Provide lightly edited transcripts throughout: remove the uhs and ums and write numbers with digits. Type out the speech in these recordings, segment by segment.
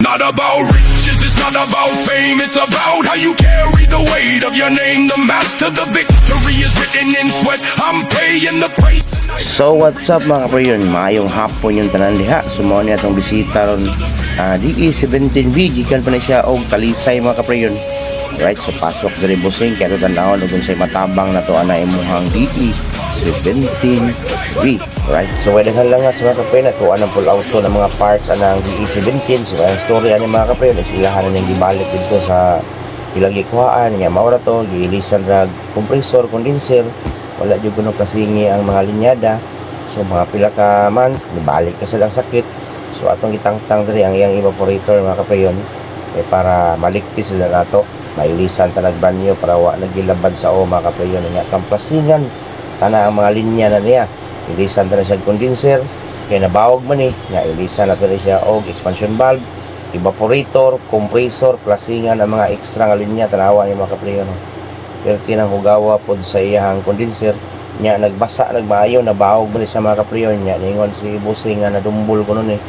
not about riches, it's not about fame. It's about how you carry the weight of your name. The master, the victory is written in sweat. I'm paying the price. So what's up mga kaprayon, maayong hapon yung tanan diha. Sumo niya itong bisita ron DE17B, gikan pa na siya og Talisay mga kaprayon. Right, so pasok diri busing kaya tanawon ug unsay matabang na to ana imuhang DE17B. Right, so wala lang nga sa mga kaprayon na to anang full auto ng mga parts anang DE17. So ang story ani mga kaprayon isilahan na gibalik dito sa ilang gikuhaan nga mao ra to giilisan ra compressor, condenser. Wala jud kuno kasingi ang mga linyada. So mga pila ka month nibalik ka silang sakit. So atong gitangtang diri ang iyang evaporator mga kaprayon para maligtis sila nato, mailisan ta nagbanyo para wa nagilabad sa o mga kaprayon nga kampasingan ana ang mga linya na niya. Ilisan ta na siya condenser kay nabawog man nga ilisan nato na siya og expansion valve, evaporator, compressor, plasingan ang mga extra nga linya tanawa ni mga kaprayon. Pero tinang hugawa pod sa iyang condenser nya nagbasa nagmaayo nabawog man siya mga kaprayon nya ningon si busing nga nadumbol ko nun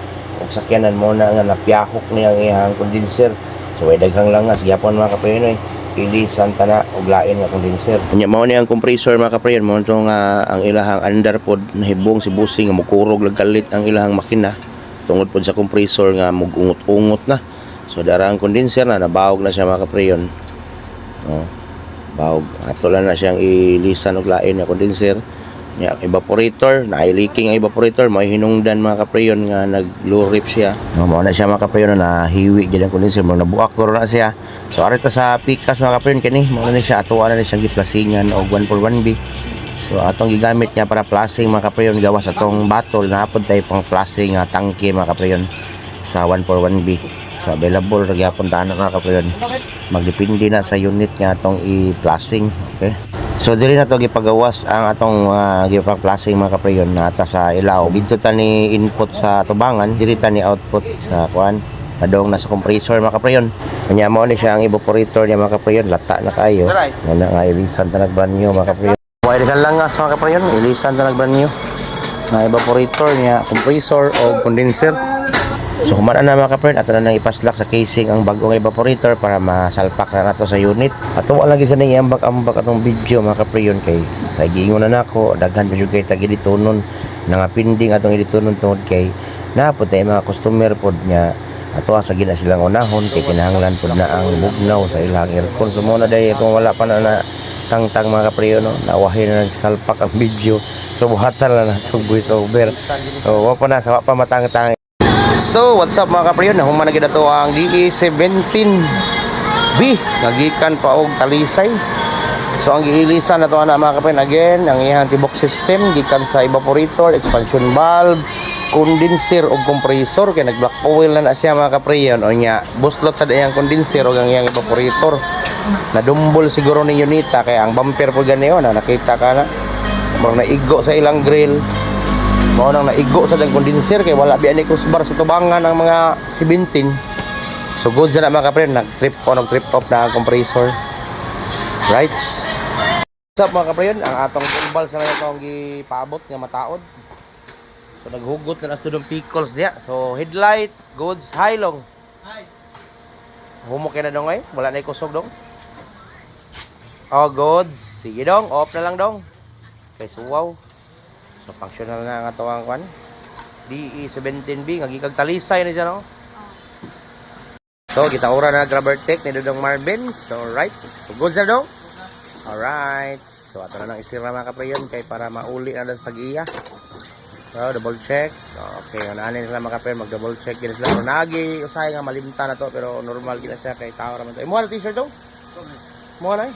ug sakyanan mo na nga napyahok niya ang iyang condenser. So way daghang langas gyapon mga kaprayon ilisan ta na og lain nga condenser nya mao ni ang compressor mga kaprayon mo to nga ang ilahang under pod nahibong si busing nga mukurog lagkalit ang ilahang makina tungod pod sa compressor nga mugungot-ungot na. So dara ang condenser na nabawog na siya mga kaprayon. Bawog ato lang na siyang ilisan og lain nga condenser nya evaporator na leaking ang evaporator may hinungdan mga kaprayon nga nag-low rip siya. Mao na siya mga kaprayon na hiwi gyud ang condenser mo nabuak ko na siya. So arita sa pikas mga kaprayon kini mao na siya atuwa na siyang giplasingan og 141B. So atong gigamit niya para plasing mga kaprayon gawas atong battle na hapon tay pang plasing nga tangke mga kaprayon sa 141B. So available ra gyapon ta mga kaprayon. Magdepende na sa unit nga atong i-plasing. Okay, so dili na to gipagawas ang atong gipang-plasing mga kaprayon nata sa ilaw. Dito ta ni input sa tubangan, dili ta ni output sa kuan padong nasa compressor mga kaprayon. Kanya mo ni siya ang evaporator niya mga kaprayon, lata na kayo. Wala nga ilisan ta nagbanyo mga kaprayon. Wala kan lang nga mga kaprayon, ilisan ta nagbanyo na evaporator niya, compressor o condenser. So kumana na mga kaprayon, ato na nang ipaslak sa casing ang bagong evaporator para masalpak na nato sa unit. Ato wala lagi sa nang iambak-ambak atong video mga kaprayon kay sa giingon na nako daghan pa jud kay tagi ditunon nga pending atong iditunon tungod kay napod tay mga customer pod nya ato sa gina silang unahon kay kinahanglan pod na ang bugnaw sa ilang aircon. So mo na day kung wala pa na tangtang mga kaprayon nawahin na nagsalpak ang video. So buhatan na natong voice over. So wa pa na sa wa pa matangtang. So what's up mga kaprayon, nahuman na gid ato ang DE17B nagikan pa og Talisay. So ang giilisan nato ana mga kaprayon again ang iyang tibok system gikan sa evaporator, expansion valve, condenser ug compressor kay nag black oil na siya mga kaprayon o nya buslot sa iyang condenser ug ang iyang evaporator. Nadumbol siguro ni unita kay ang bumper po ganiyo na nakita ka na murag naigo sa ilang grill. Mao nang naigo sa dang condenser kay wala biya ni crossbar sa tubangan ang mga 17. So good sa na mga kaprayon, nag-trip on og trip off na ang compressor. Right. What's up mga kaprayon, ang atong bulbal sa itong gipaabot nga mataod. So naghugot na student pickles diya. So headlight, goods, high long. Hi. Humok na dong ay, wala na ikusog dong. Oh goods, sige dong, off na lang dong. Okay, so wow. So functional na ang atong kwan DE17B nga gikag Talisay na siya no. So gitaura na grabber tech ni Dodong Marvin. So right, so good na dong. Alright, so ato na nang isira mga kaprayon kay para mauli na sa giya. So double check. Okay, anaanin sila mga kaprayon, mag double check gid sila. Nagi usahay nga malimta na to pero normal gid siya kay tao ra man to. Imo na t-shirt dong. Mo na